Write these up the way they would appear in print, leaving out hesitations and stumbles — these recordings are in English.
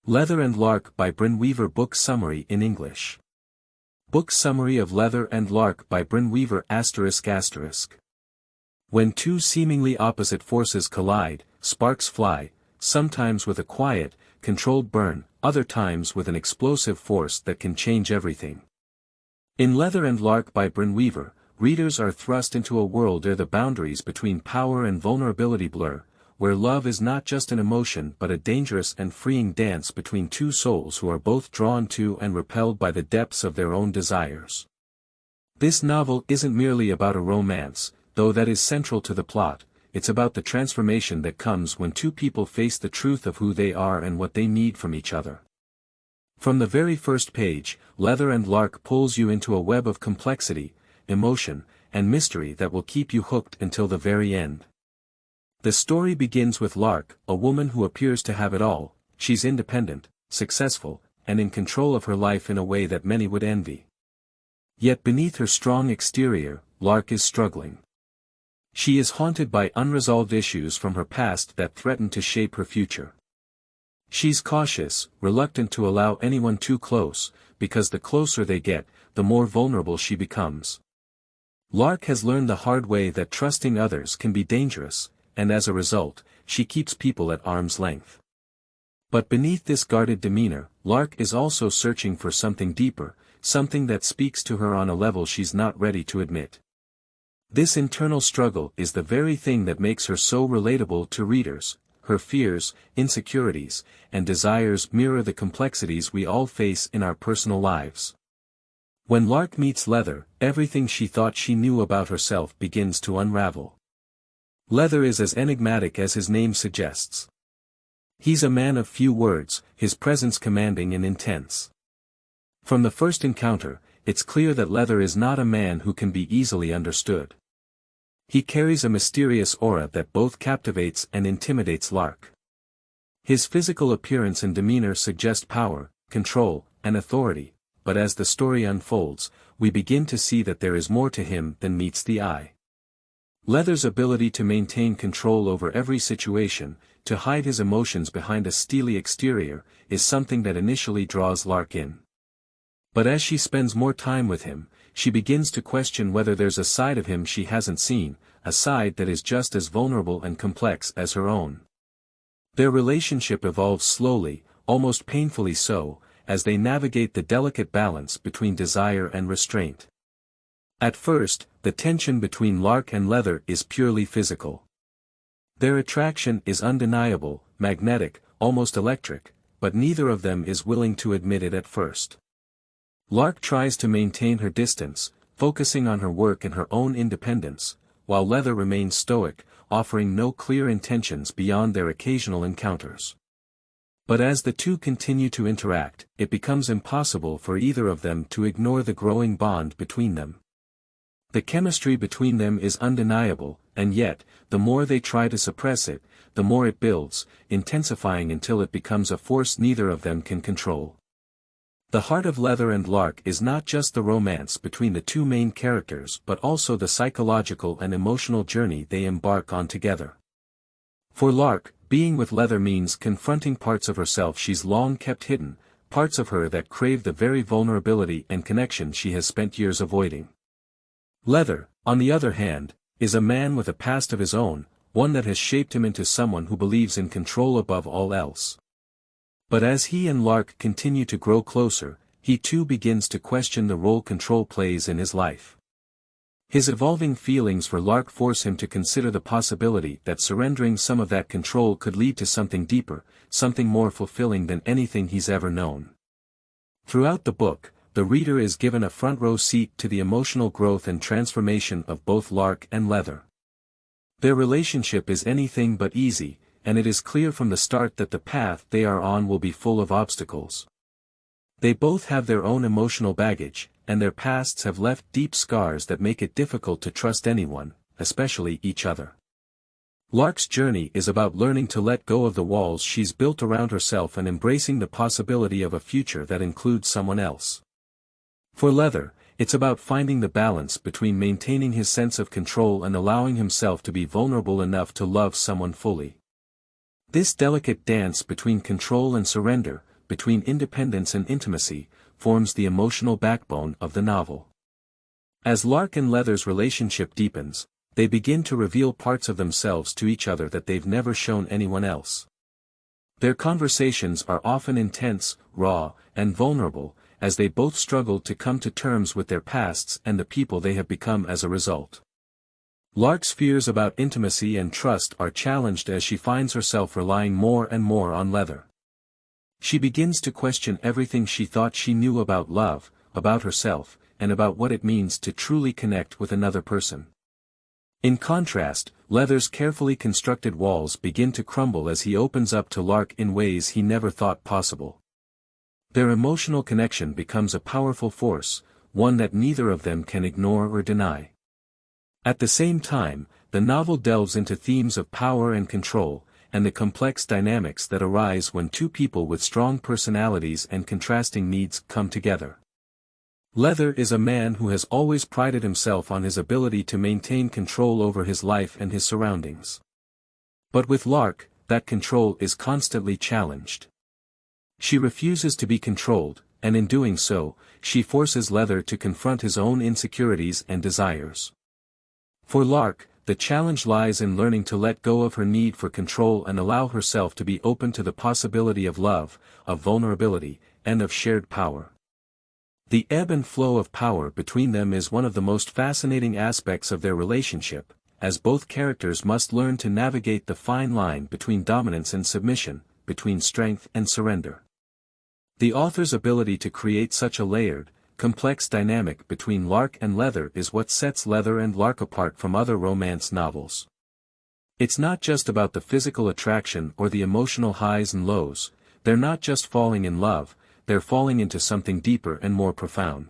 Leather and Lark by Brynne Weaver. Book summary in English. Book summary of Leather and Lark by Brynne Weaver ****. When two seemingly opposite forces collide, sparks fly, sometimes with a quiet, controlled burn, other times with an explosive force that can change everything. In Leather and Lark by Brynne Weaver, readers are thrust into a world where the boundaries between power and vulnerability blur, where love is not just an emotion but a dangerous and freeing dance between two souls who are both drawn to and repelled by the depths of their own desires. This novel isn't merely about a romance, though that is central to the plot. It's about the transformation that comes when two people face the truth of who they are and what they need from each other. From the very first page, Leather and Lark pulls you into a web of complexity, emotion, and mystery that will keep you hooked until the very end. The story begins with Lark, a woman who appears to have it all. She's independent, successful, and in control of her life in a way that many would envy. Yet beneath her strong exterior, Lark is struggling. She is haunted by unresolved issues from her past that threaten to shape her future. She's cautious, reluctant to allow anyone too close, because the closer they get, the more vulnerable she becomes. Lark has learned the hard way that trusting others can be dangerous, and as a result, she keeps people at arm's length. But beneath this guarded demeanor, Lark is also searching for something deeper, something that speaks to her on a level she's not ready to admit. This internal struggle is the very thing that makes her so relatable to readers. Her fears, insecurities, and desires mirror the complexities we all face in our personal lives. When Lark meets Leather, everything she thought she knew about herself begins to unravel. Leather is as enigmatic as his name suggests. He's a man of few words, his presence commanding and intense. From the first encounter, it's clear that Leather is not a man who can be easily understood. He carries a mysterious aura that both captivates and intimidates Lark. His physical appearance and demeanor suggest power, control, and authority, but as the story unfolds, we begin to see that there is more to him than meets the eye. Leather's ability to maintain control over every situation, to hide his emotions behind a steely exterior, is something that initially draws Lark in. But as she spends more time with him, she begins to question whether there's a side of him she hasn't seen, a side that is just as vulnerable and complex as her own. Their relationship evolves slowly, almost painfully so, as they navigate the delicate balance between desire and restraint. At first, the tension between Lark and Leather is purely physical. Their attraction is undeniable, magnetic, almost electric, but neither of them is willing to admit it at first. Lark tries to maintain her distance, focusing on her work and her own independence, while Leather remains stoic, offering no clear intentions beyond their occasional encounters. But as the two continue to interact, it becomes impossible for either of them to ignore the growing bond between them. The chemistry between them is undeniable, and yet, the more they try to suppress it, the more it builds, intensifying until it becomes a force neither of them can control. The heart of Leather and Lark is not just the romance between the two main characters but also the psychological and emotional journey they embark on together. For Lark, being with Leather means confronting parts of herself she's long kept hidden, parts of her that crave the very vulnerability and connection she has spent years avoiding. Leather, on the other hand, is a man with a past of his own, one that has shaped him into someone who believes in control above all else. But as he and Lark continue to grow closer, he too begins to question the role control plays in his life. His evolving feelings for Lark force him to consider the possibility that surrendering some of that control could lead to something deeper, something more fulfilling than anything he's ever known. Throughout the book, the reader is given a front-row seat to the emotional growth and transformation of both Lark and Leather. Their relationship is anything but easy, and it is clear from the start that the path they are on will be full of obstacles. They both have their own emotional baggage, and their pasts have left deep scars that make it difficult to trust anyone, especially each other. Lark's journey is about learning to let go of the walls she's built around herself and embracing the possibility of a future that includes someone else. For Leather, it's about finding the balance between maintaining his sense of control and allowing himself to be vulnerable enough to love someone fully. This delicate dance between control and surrender, between independence and intimacy, forms the emotional backbone of the novel. As Lark and Leather's relationship deepens, they begin to reveal parts of themselves to each other that they've never shown anyone else. Their conversations are often intense, raw, and vulnerable, as they both struggle to come to terms with their pasts and the people they have become as a result. Lark's fears about intimacy and trust are challenged as she finds herself relying more and more on Leather. She begins to question everything she thought she knew about love, about herself, and about what it means to truly connect with another person. In contrast, Leather's carefully constructed walls begin to crumble as he opens up to Lark in ways he never thought possible. Their emotional connection becomes a powerful force, one that neither of them can ignore or deny. At the same time, the novel delves into themes of power and control, and the complex dynamics that arise when two people with strong personalities and contrasting needs come together. Leather is a man who has always prided himself on his ability to maintain control over his life and his surroundings. But with Lark, that control is constantly challenged. She refuses to be controlled, and in doing so, she forces Leather to confront his own insecurities and desires. For Lark, the challenge lies in learning to let go of her need for control and allow herself to be open to the possibility of love, of vulnerability, and of shared power. The ebb and flow of power between them is one of the most fascinating aspects of their relationship, as both characters must learn to navigate the fine line between dominance and submission, between strength and surrender. The author's ability to create such a layered, complex dynamic between Lark and Leather is what sets Leather and Lark apart from other romance novels. It's not just about the physical attraction or the emotional highs and lows, they're not just falling in love, they're falling into something deeper and more profound.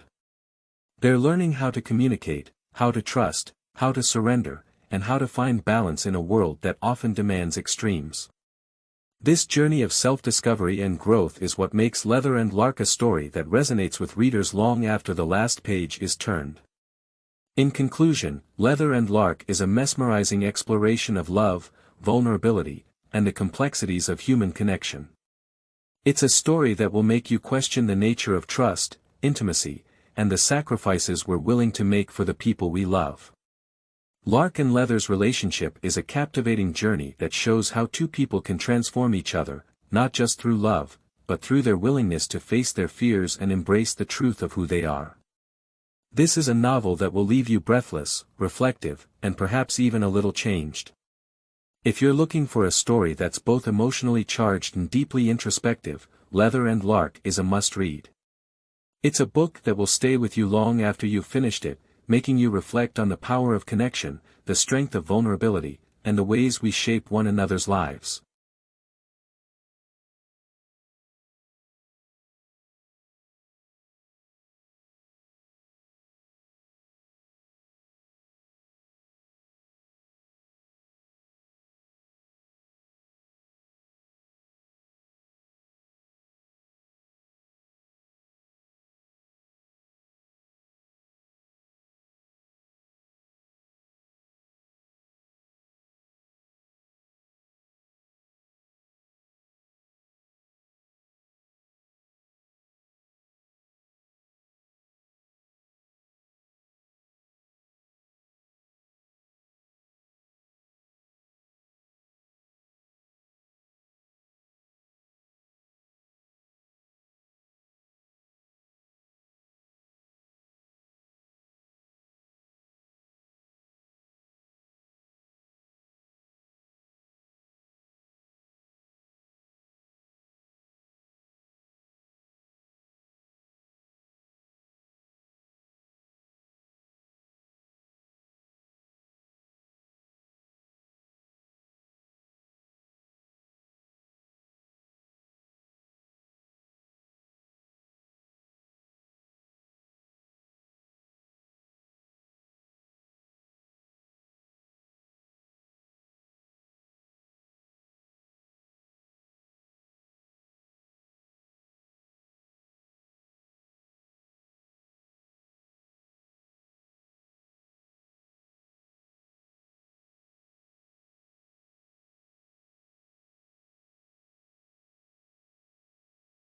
They're learning how to communicate, how to trust, how to surrender, and how to find balance in a world that often demands extremes. This journey of self-discovery and growth is what makes Leather and Lark a story that resonates with readers long after the last page is turned. In conclusion, Leather and Lark is a mesmerizing exploration of love, vulnerability, and the complexities of human connection. It's a story that will make you question the nature of trust, intimacy, and the sacrifices we're willing to make for the people we love. Lark and Leather's relationship is a captivating journey that shows how two people can transform each other, not just through love, but through their willingness to face their fears and embrace the truth of who they are. This is a novel that will leave you breathless, reflective, and perhaps even a little changed. If you're looking for a story that's both emotionally charged and deeply introspective, Leather and Lark is a must-read. It's a book that will stay with you long after you've finished it, making you reflect on the power of connection, the strength of vulnerability, and the ways we shape one another's lives.